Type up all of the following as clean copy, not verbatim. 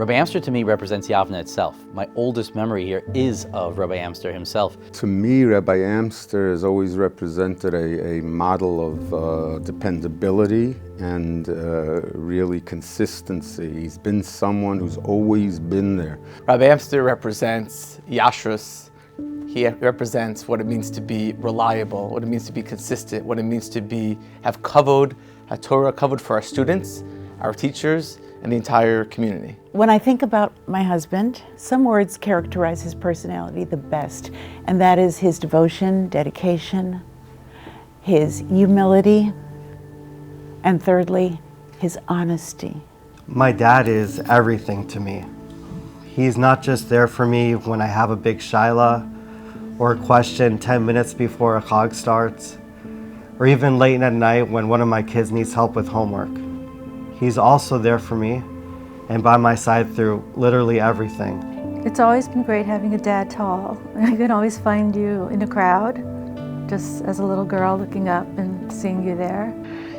Rabbi Amster to me represents Yavne itself. My oldest memory here is of Rabbi Amster himself. To me, Rabbi Amster has always represented a model of dependability and really consistency. He's been someone who's always been there. Rabbi Amster represents Yashrus. He represents what it means to be reliable, what it means to be consistent, what it means to have kavod, Torah kavod for our students, our teachers, and the entire community. When I think about my husband, some words characterize his personality the best, and that is his devotion, dedication, his humility, and thirdly, his honesty. My dad is everything to me. He's not just there for me when I have a big shaila or a question 10 minutes before a chag starts, or even late at night when one of my kids needs help with homework. He's also there for me and by my side through literally everything. It's always been great having a dad tall. I can always find you in a crowd, just as a little girl looking up and seeing you there.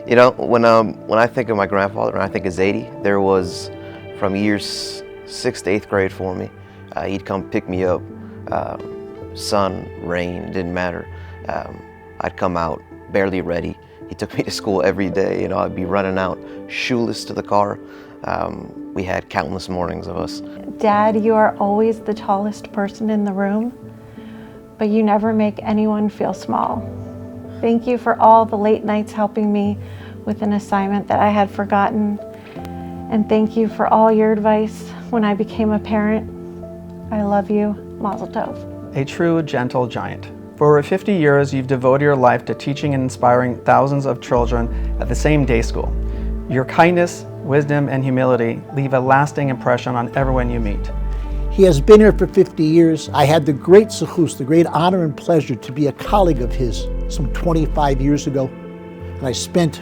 You know, when I think of my grandfather, and I think of Zadie, there was from years 6th to 8th grade for me. He'd come pick me up, sun, rain, didn't matter. I'd come out barely ready. He took me to school every day. You know, I'd be running out shoeless to the car. We had countless mornings of us. Dad, you are always the tallest person in the room, but you never make anyone feel small. Thank you for all the late nights helping me with an assignment that I had forgotten. And thank you for all your advice when I became a parent. I love you. Mazel tov. A true gentle giant. For over 50 years, you've devoted your life to teaching and inspiring thousands of children at the same day school. Your kindness, wisdom, and humility leave a lasting impression on everyone you meet. He has been here for 50 years. I had the great zechus, the great honor and pleasure to be a colleague of his some 25 years ago. And I spent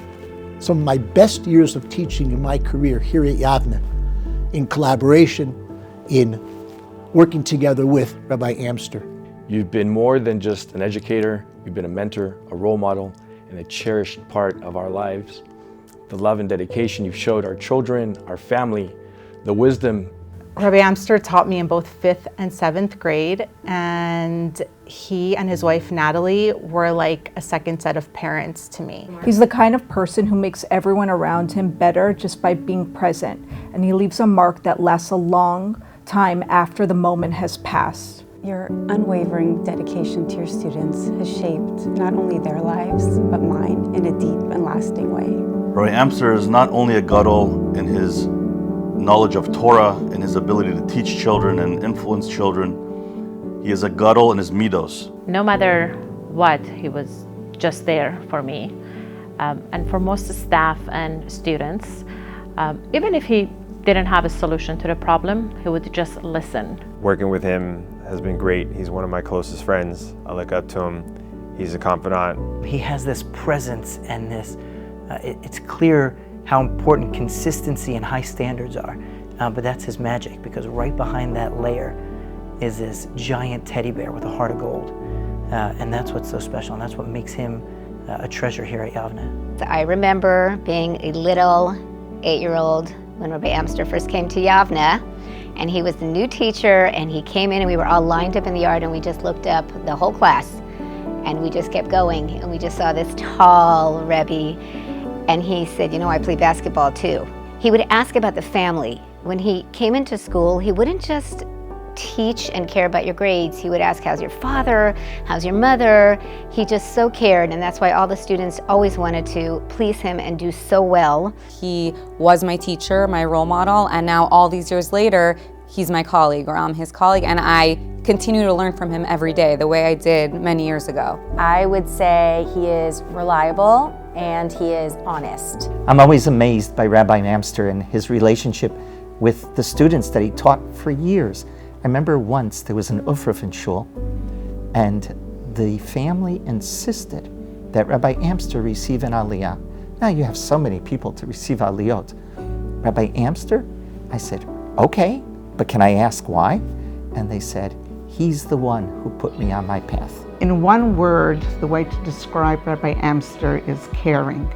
some of my best years of teaching in my career here at Yavne in collaboration, in working together with Rabbi Amster. You've been more than just an educator. You've been a mentor, a role model, and a cherished part of our lives. The love and dedication you've showed our children, our family, the wisdom. Rabbi Amster taught me in both 5th and 7th grade, and he and his wife Natalie were like a second set of parents to me. He's the kind of person who makes everyone around him better just by being present, and he leaves a mark that lasts a long time after the moment has passed. Your unwavering dedication to your students has shaped not only their lives, but mine in a deep and lasting way. Rabbi Amster is not only a gadol in his knowledge of Torah and his ability to teach children and influence children, he is a gadol in his midos. No matter what, he was just there for me. And for most staff and students, even if he didn't have a solution to the problem, he would just listen. Working with him has been great. He's one of my closest friends. I look up to him. He's a confidant. He has this presence and this, it's clear how important consistency and high standards are. But that's his magic, because right behind that layer is this giant teddy bear with a heart of gold. And that's what's so special, and that's what makes him a treasure here at Yavne. I remember being a little 8-year-old when Rabbi Amster first came to Yavne, and he was the new teacher, and he came in and we were all lined up in the yard and we just looked up, the whole class, and we just kept going, and we just saw this tall Rabbi, and he said, you know, I play basketball too. He would ask about the family. When he came into school, he wouldn't just teach and care about your grades. He would ask, how's your father? How's your mother? He just so cared, and that's why all the students always wanted to please him and do so well. He was my teacher, my role model, and now all these years later, he's my colleague, or I'm his colleague, and I continue to learn from him every day, the way I did many years ago. I would say he is reliable and he is honest. I'm always amazed by Rabbi Amster and his relationship with the students that he taught for years. I remember once there was an ufruf in shul, and the family insisted that Rabbi Amster receive an aliyah. Now you have so many people to receive aliyot. Rabbi Amster? I said, okay, but can I ask why? And they said, he's the one who put me on my path. In one word, the way to describe Rabbi Amster is caring.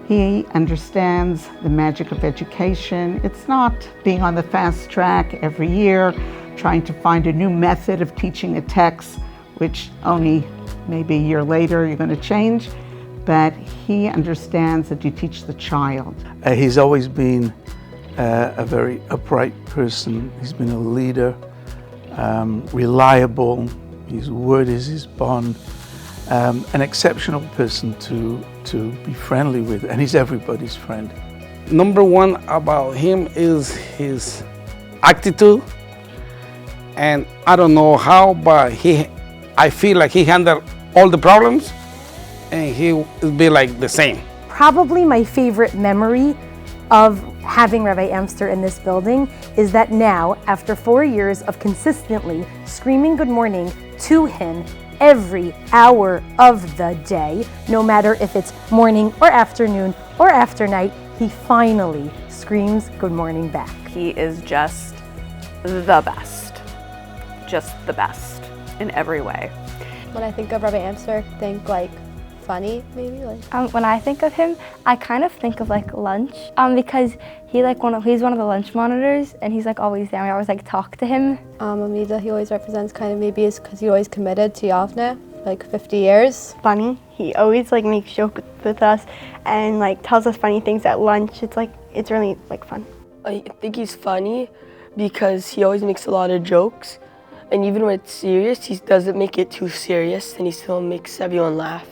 He understands the magic of education. It's not being on the fast track every year, trying to find a new method of teaching a text, which only maybe a year later you're going to change, but he understands that you teach the child. He's always been a very upright person. He's been a leader, reliable, his word is his bond, an exceptional person to be friendly with, and he's everybody's friend. Number one about him is his attitude, and I don't know how, but I feel like he handled all the problems, and he will be like the same. Probably my favorite memory of having Rabbi Amster in this building is that now, after 4 years of consistently screaming good morning to him every hour of the day, no matter if it's morning or afternoon or after night, he finally screams good morning back. He is just the best in every way. When I think of Rabbi Amster, think like funny, maybe like. When I think of him, I kind of think of like lunch, because he's one of the lunch monitors, and he's like always there. We always like talk to him. Amida, he always represents kind of maybe is because he's always committed to Yavne, like 50 years. Funny. He always like makes jokes with us, and like tells us funny things at lunch. It's really like fun. I think he's funny because he always makes a lot of jokes, and even when it's serious, he doesn't make it too serious, and he still makes everyone laugh.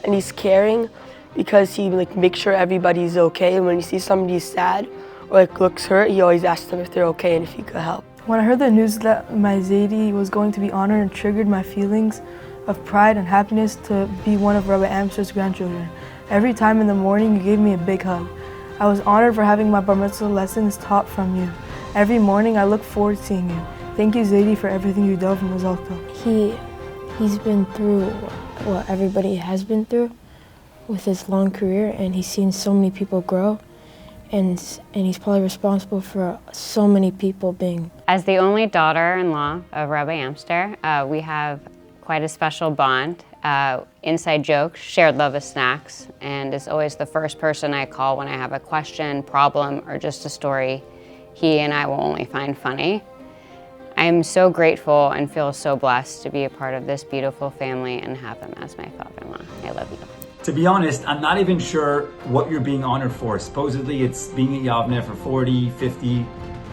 And he's caring because he like makes sure everybody's okay, and when he sees somebody sad or like looks hurt, he always asks them if they're okay and if he could help. When I heard the news that my Zaidi was going to be honored, and triggered my feelings of pride and happiness to be one of Rabbi Amster's grandchildren. Every time in the morning you gave me a big hug. I was honored for having my bar mitzvah lessons taught from you. Every morning I look forward to seeing you. Thank you, Zaidi, for everything you do from Mazal Tov. He's been through what everybody has been through with his long career, and he's seen so many people grow, and he's probably responsible for so many people being. As the only daughter-in-law of Rabbi Amster, we have quite a special bond. Inside jokes, shared love of snacks, and is always the first person I call when I have a question, problem, or just a story he and I will only find funny. I am so grateful and feel so blessed to be a part of this beautiful family and have him as my father-in-law. I love you. To be honest, I'm not even sure what you're being honored for. Supposedly it's being at Yavne for 40, 50,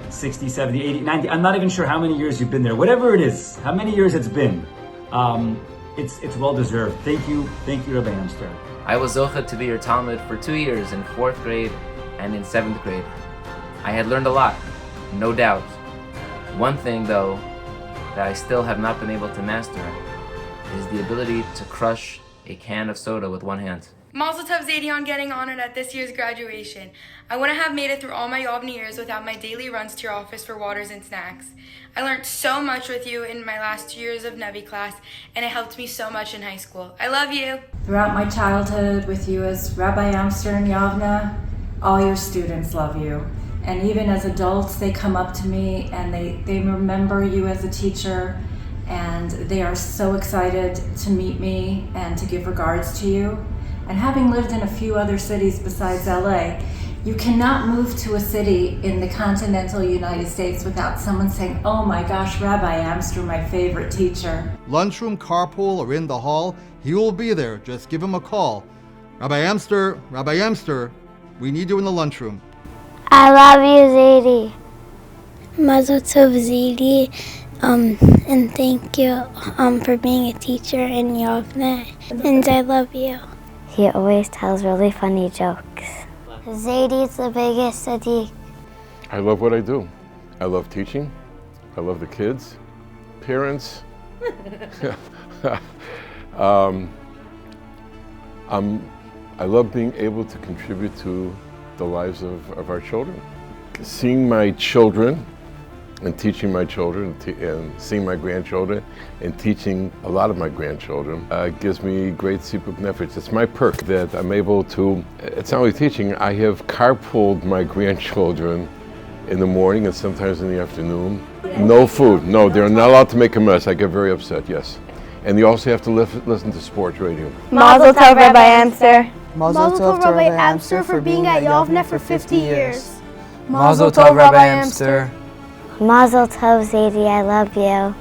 60, 70, 80, 90. I'm not even sure how many years you've been there. Whatever it is, how many years it's been. It's well deserved. Thank you, Rabbi Amster. I was zocheh to be your Talmud for 2 years in 4th grade and in 7th grade. I had learned a lot, no doubt. One thing, though, that I still have not been able to master is the ability to crush a can of soda with one hand. Mazel tov, Zaidi, on getting honored at this year's graduation. I wouldn't have made it through all my Yavne years without my daily runs to your office for waters and snacks. I learned so much with you in my last 2 years of Nevi class, and it helped me so much in high school. I love you. Throughout my childhood with you as Rabbi Amster and Yavne, all your students love you. And even as adults, they come up to me and they remember you as a teacher, and they are so excited to meet me and to give regards to you. And having lived in a few other cities besides LA, you cannot move to a city in the continental United States without someone saying, "Oh my gosh, Rabbi Amster, my favorite teacher." Lunchroom, carpool, or in the hall, he will be there. Just give him a call. Rabbi Amster, we need you in the lunchroom. I love you, Zaidi. Mazel tov, Zaidi. And thank you for being a teacher in Yavne. And I love you. He always tells really funny jokes. Zaidi's the biggest Sadiq. I love what I do. I love teaching. I love the kids, parents. I love being able to contribute to the lives of our children. Seeing my children and teaching my children and seeing my grandchildren and teaching a lot of my grandchildren gives me great sipuk nefesh. It's my perk that I'm able to, it's not only teaching, I have carpooled my grandchildren in the morning and sometimes in the afternoon. No food, no, they're not allowed to make a mess. I get very upset, yes. And you also have to listen to sports radio. Mazel tov, Rabbi Amster. Mazel tov, Rabbi Amster, for being at Yavne for 50 years. Mazel tov, Rabbi Amster. Mazel tov, Zadie, I love you.